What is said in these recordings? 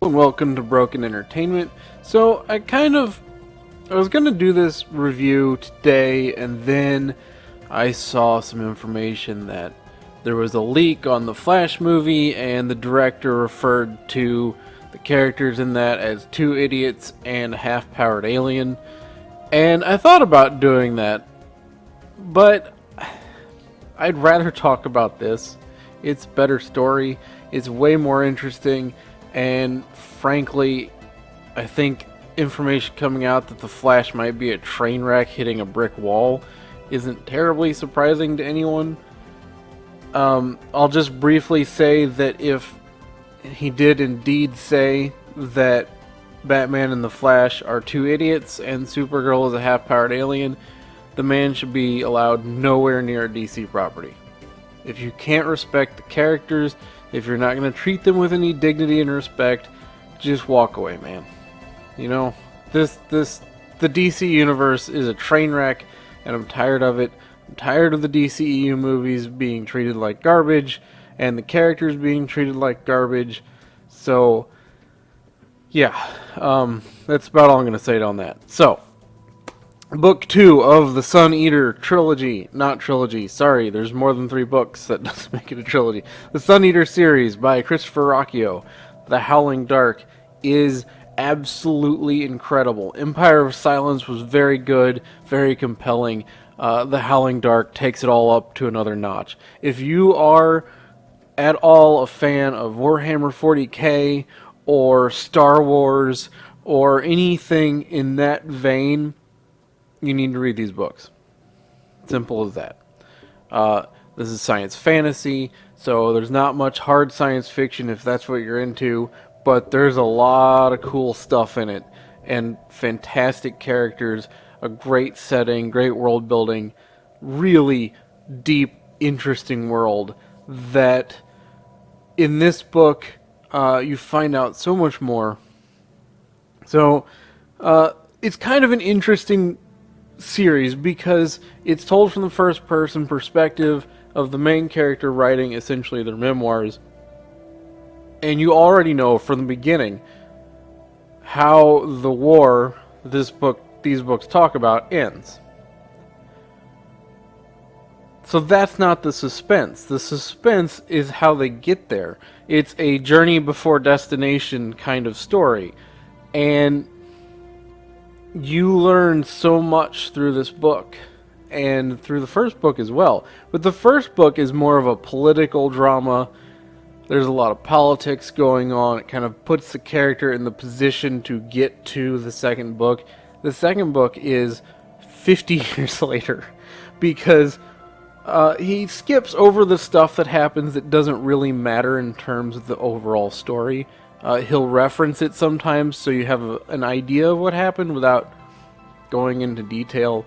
And welcome to Broken Entertainment. So I was gonna do this review today, and then I saw some information that there was a leak on the Flash movie, and the director referred to the characters in that as two idiots and a half-powered alien. And I thought about doing that, but I'd rather talk about this. It's a better story, it's way more interesting, and frankly, I think information coming out that the Flash might be a train wreck hitting a brick wall isn't terribly surprising to anyone. I'll just briefly say that if he did indeed say that Batman and the Flash are two idiots and Supergirl is a half-powered alien, the man should be allowed nowhere near a DC property. If you can't respect the characters, if you're not going to treat them with any dignity and respect, just walk away, man. You know, the DC universe is a train wreck, and I'm tired of it. I'm tired of the DCEU movies being treated like garbage, and the characters being treated like garbage. So, yeah, that's about all I'm going to say on that. So, Book 2 of the Sun Eater trilogy. Not trilogy, sorry, there's more than 3 books. That doesn't make it a trilogy. The Sun Eater series by Christopher Rocchio. The Howling Dark is absolutely incredible. Empire of Silence was very good, very compelling. The Howling Dark takes it all up to another notch. If you are at all a fan of Warhammer 40k or Star Wars or anything in that vein, you need to read these books. Simple as that. This is science fantasy, so there's not much hard science fiction if that's what you're into, but there's a lot of cool stuff in it, and fantastic characters, a great setting, great world building, really deep, interesting world that in this book you find out so much more. So it's kind of an interesting series because it's told from the first person perspective of the main character writing essentially their memoirs, and you already know from the beginning how the war these books talk about ends. So that's not the suspense. The suspense is how they get there. It's a journey before destination kind of story, and you learn so much through this book, and through the first book as well. But the first book is more of a political drama. There's a lot of politics going on. It kind of puts the character in the position to get to the second book. The second book is 50 years later, because he skips over the stuff that happens that doesn't really matter in terms of the overall story. He'll reference it sometimes so you have an idea of what happened without going into detail.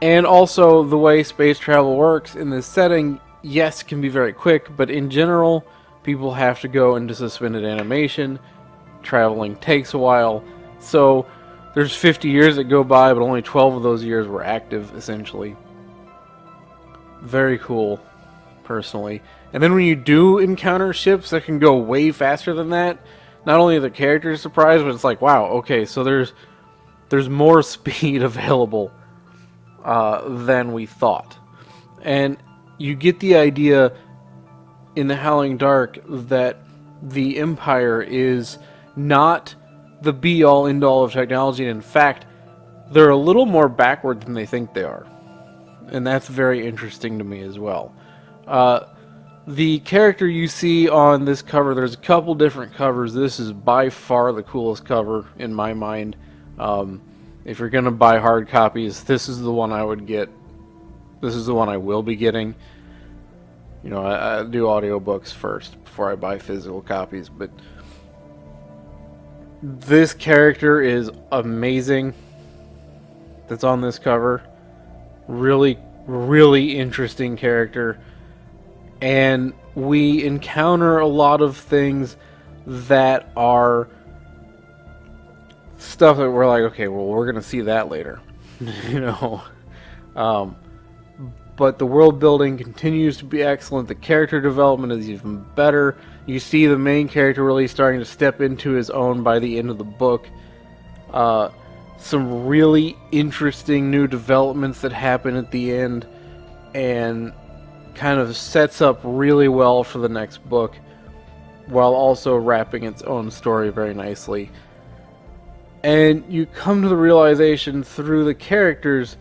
And also, the way space travel works in this setting, yes, can be very quick, but in general, people have to go into suspended animation. Traveling takes a while. So, there's 50 years that go by, but only 12 of those years were active, essentially. Very cool, personally. And then when you do encounter ships that can go way faster than that, not only are the characters surprised, but it's like, wow, okay, so there's more speed available than we thought. And you get the idea in the Howling Dark that the Empire is not the be-all, end-all of technology, and in fact, they're a little more backward than they think they are. And that's very interesting to me as well. The character you see on this cover, there's a couple different covers. This is by far the coolest cover in my mind. If you're going to buy hard copies, this is the one I would get. This is the one I will be getting. You know, I do audiobooks first before I buy physical copies, but this character is amazing that's on this cover. Really, really interesting character. And we encounter a lot of things that are stuff that we're like, okay, well, we're going to see that later. You know? But the world building continues to be excellent. The character development is even better. You see the main character really starting to step into his own by the end of the book. Some really interesting new developments that happen at the end, and kind of sets up really well for the next book, while also wrapping its own story very nicely. And you come to the realization through the characters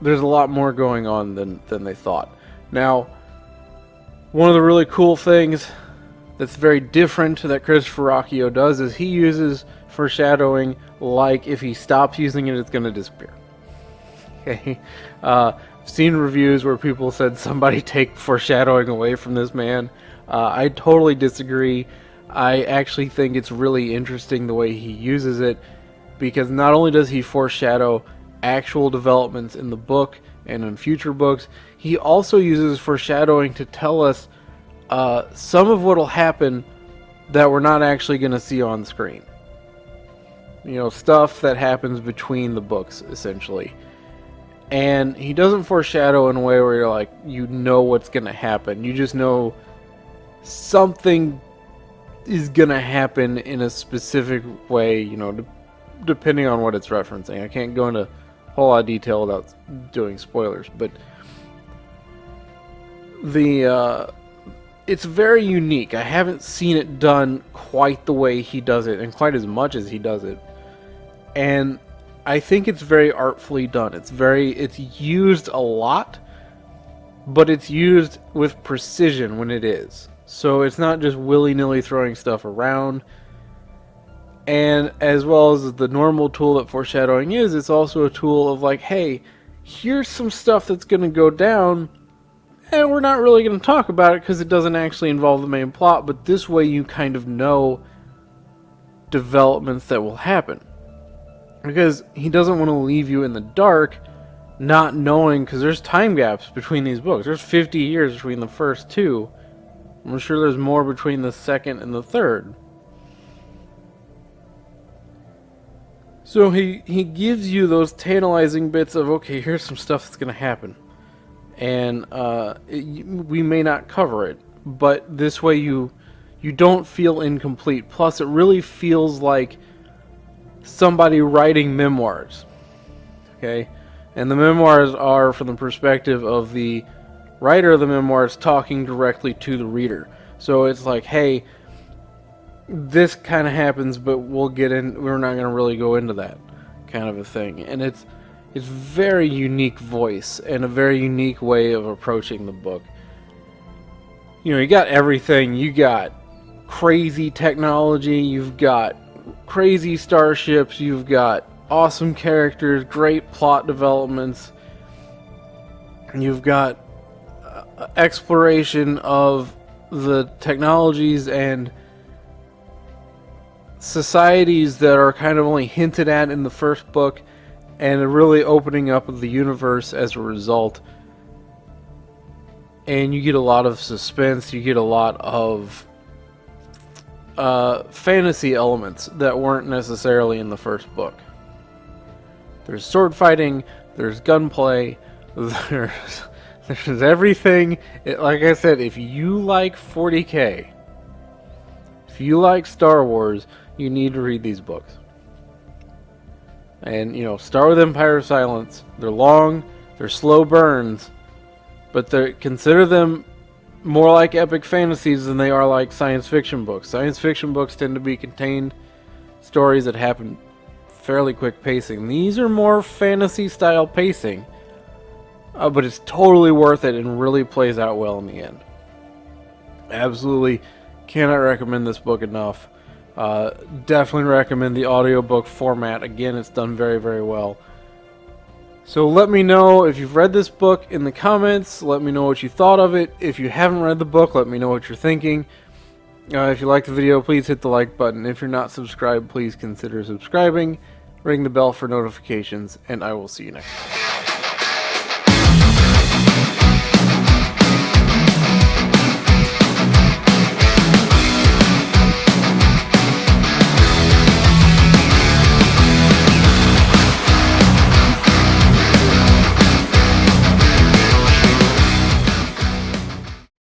there's a lot more going on than they thought. Now, one of the really cool things that's very different that Christopher Ruocchio does is he uses foreshadowing like if he stops using it, it's going to disappear. Okay? I've seen reviews where people said somebody take foreshadowing away from this man. I totally disagree. I actually think it's really interesting the way he uses it, because not only does he foreshadow actual developments in the book and in future books, he also uses foreshadowing to tell us some of what will happen that we're not actually going to see on screen. You know, stuff that happens between the books, essentially. And he doesn't foreshadow in a way where you're like, you know what's going to happen. You just know something is going to happen in a specific way, you know, depending on what it's referencing. I can't go into a whole lot of detail without doing spoilers, but it's very unique. I haven't seen it done quite the way he does it, and quite as much as he does it. And I think it's very artfully done. It's used a lot, but it's used with precision when it is. So it's not just willy-nilly throwing stuff around. And as well as the normal tool that foreshadowing is, it's also a tool of like, hey, here's some stuff that's going to go down, and we're not really going to talk about it because it doesn't actually involve the main plot, but this way you kind of know developments that will happen. Because he doesn't want to leave you in the dark, not knowing, because there's time gaps between these books. There's 50 years between the first two. I'm sure there's more between the second and the third. So he gives you those tantalizing bits of, okay, here's some stuff that's going to happen. And we may not cover it, but this way you don't feel incomplete. Plus, it really feels like somebody writing memoirs. Okay? And the memoirs are from the perspective of the writer of the memoirs talking directly to the reader. So it's like, hey, this kind of happens, but we're not going to really go into that kind of a thing. And it's very unique voice and a very unique way of approaching the book. You know, you got everything. You got crazy technology, you've got crazy starships, you've got awesome characters, great plot developments, you've got exploration of the technologies and societies that are kind of only hinted at in the first book, and really opening up of the universe as a result. And you get a lot of suspense, you get a lot of fantasy elements that weren't necessarily in the first book. There's sword fighting, there's gunplay, there's everything. Like I said, if you like 40K, if you like Star Wars, you need to read these books. And, you know, start with Empire of Silence. They're long, they're slow burns, but consider them more like epic fantasies than they are like science fiction books. Science fiction books tend to be contained stories that happen fairly quick pacing. These are more fantasy style pacing, but it's totally worth it and really plays out well in the end. Absolutely cannot recommend this book enough. Definitely recommend the audiobook format. Again, it's done very, very well. So let me know if you've read this book in the comments. Let me know what you thought of it. If you haven't read the book, let me know what you're thinking. If you like the video, please hit the like button. If you're not subscribed, please consider subscribing. Ring the bell for notifications, and I will see you next time.